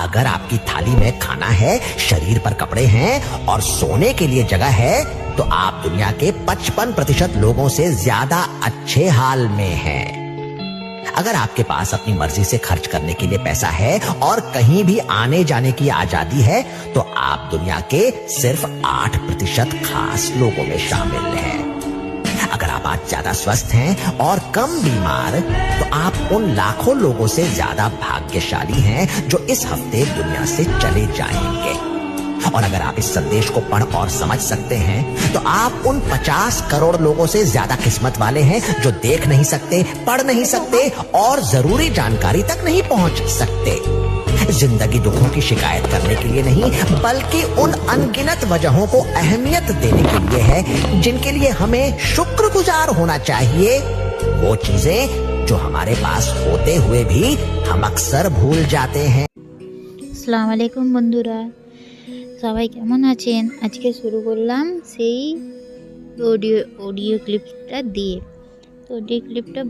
अगर आपकी थाली में खाना है, शरीर पर कपड़े हैं और सोने के लिए जगह है, तो आप दुनिया के 55% लोगों से ज्यादा अच्छे हाल में हैं। अगर आपके पास अपनी मर्जी से खर्च करने के लिए पैसा है और कहीं भी आने जाने की आजादी है, तो आप दुनिया के सिर्फ 8% खास लोगों में शामिल हैं। अगर आप आज ज्यादा स्वस्थ हैं और कम बीमार, तो आप उन लाखों लोगों से ज्यादा भाग्यशाली हैं जो इस हफ्ते दुनिया से चले जाएंगे। और अगर आप इस संदेश को पढ़ और समझ सकते हैं, तो आप उन 50 करोड़ लोगों से ज्यादा किस्मत वाले हैं जो देख नहीं सकते, पढ़ नहीं सकते और जरूरी जानकारी तक नहीं पहुंच सकते। जिंदगी दुखों की शिकायत करने के लिए नहीं, बल्कि उन अनगिनत वजहों को अहमियत देने के लिए है जिनके लिए हमें शुक्रगुजार होना चाहिए। वो चीजें जो हमारे पास होते हुए भी हम अक्सर भूल जाते हैं। আসসালামু আলাইকুম বন্ধুরা, সবাই কেমন আছেন? আজকে শুরু করলাম সেই অডিও ক্লিপটা দিয়ে। তো অডিও ক্লিপটা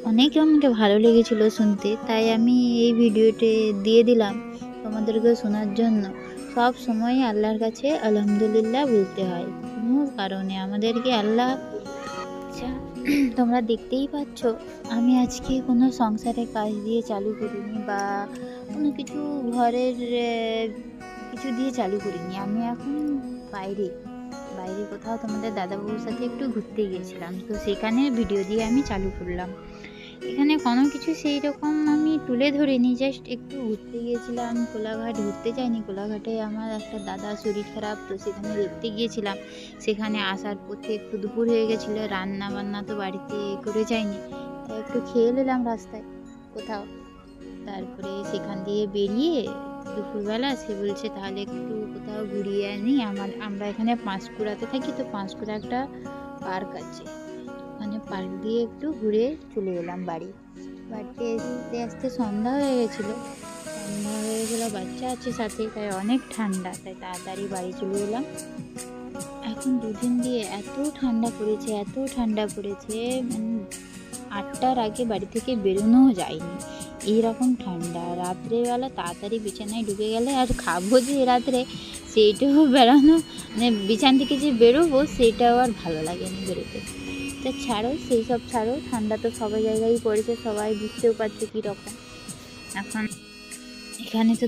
অনেক আমাকে ভালো লেগেছিল শুনতে, তাই আমি এই ভিডিওতে দিয়ে দিলাম তোমাদেরকে শোনার জন্য। সব সময় আল্লাহর কাছে আলহামদুলিল্লাহ বলতে হয়, কোনো কারণে আমাদেরকে আল্লাহ। আচ্ছা, তোমরা দেখতেই পাচ্ছ আমি আজকে কোনো সংসারের কাজ দিয়ে চালু করিনি বা কোনো কিছু ঘরের কিছু দিয়ে চালু করিনি। আমি এখন বাইরে কোথাও তোমাদের দাদাবাবুর সাথে একটু ঘুরতে গিয়েছিলাম, তো সেখানে ভিডিও দিয়ে আমি চালু করলাম। এখানে কোনো কিছু সেই রকম আমি তুলে ধরিনি, জাস্ট একটু ঘুরতে গিয়েছিলাম। কোলাঘাট ঘুরতে যাইনি, কোলাঘাটে আমার একটা দাদা শরীর খারাপ, তো সেখানে দেখতে গিয়েছিলাম। সেখানে আসার পথে একটু দুপুর হয়ে গেছিলো, রান্না বান্না তো বাড়িতে করে যাইনি, তাই একটু খেয়ে নিলাম রাস্তায় কোথাও। তারপরে সেখান দিয়ে বেরিয়ে দুপুরবেলা সে বলছে তাহলে একটু কোথাও ঘুরিয়ে আনি। আমরা এখানে পাঁশকুড়াতে থাকি, তো পাঁশকুড়া একটা পার্ক আছে, ওখানে পার্ক দিয়ে একটু ঘুরে চলে এলাম বাড়িতে আসতে সন্ধ্যা হয়ে গেছিলো। বাচ্চা আছে সাথে, তাই অনেক ঠান্ডা, তাই তাড়াতাড়ি বাড়ি চলে এলাম। এখন দুদিন দিয়ে এত ঠান্ডা পড়েছে, মানে 8টার আগে বাড়ি থেকে বেরোনোও যায়নি, এইরকম ঠান্ডা। রাত্রেবেলা তাড়াতাড়ি বিছানায় ঢুকে গেলে আর খাবো যে রাত্রে, সেইটাও বেরোনো, মানে বিছানা থেকে যে বেরোবো সেটাও আর ভালো লাগেনি বেরোতে। তো সেই সব ছাড়ো, ঠান্ডা তো সবাই জায়গায় পড়েছে, সবাই বুঝতেও পারছো কীরকম। এখন এখানে তো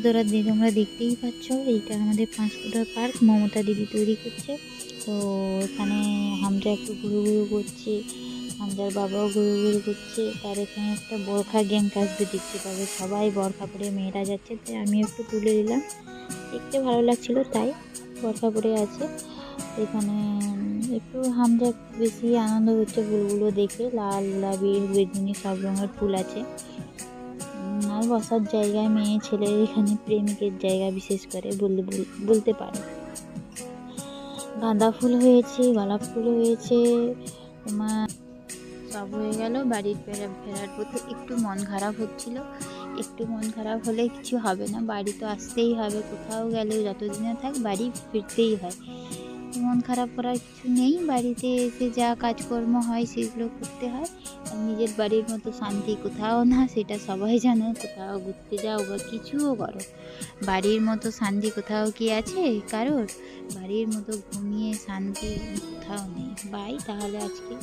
তোমরা দেখতেই পাচ্ছ, এইটা আমাদের পাঁশকুড়া পার্ক, মমতা দিদি তৈরি করছে। তো এখানে আমরা একটু ঘুরু করছি, আমাদের বাবাও ঘুরু করছে। তার এখানে একটা বরখা গ্যাং আসবে, দেখতে পাবে সবাই বরখা পরে মেয়েরা যাচ্ছে, তাই আমি একটু তুলে দিলাম, দেখতে ভালো লাগছিলো তাই বরখা পরে আছে। এখানে একটু আমরা বেশি আনন্দ হচ্ছে ফুলগুলো দেখে, লাল বেগুনি সব রঙের ফুল আছে। আর বসার জায়গায় মেয়ে ছেলে এখানে প্রেমিকের জায়গা বিশেষ করে বলতে পারো। গাঁদা ফুল হয়েছে, গোলাপ ফুল হয়েছে, তোমার সব হয়ে গেল। বাড়ির ফেরার পথে একটু মন খারাপ হচ্ছিল, একটু মন খারাপ হলে কিছু হবে না, বাড়ি তো আসতেই হবে, কোথাও গেলেও যতদিনে থাক বাড়ি ফিরতেই হয়। মন খারাপ করার কিছু নেই, বাড়িতে এসে যা কাজকর্ম হয় সেগুলো করতে হয়। আর নিজের বাড়ির মতো শান্তি কোথাও না, সেটা সবাই জানো। কোথাও ঘুরতে যাও বা কিছুও করো, বাড়ির মতো শান্তি কোথাও কি আছে কারোর? বাড়ির মতো ঘুমিয়ে শান্তি কোথাও নেই। বাই, তাহলে আজকে।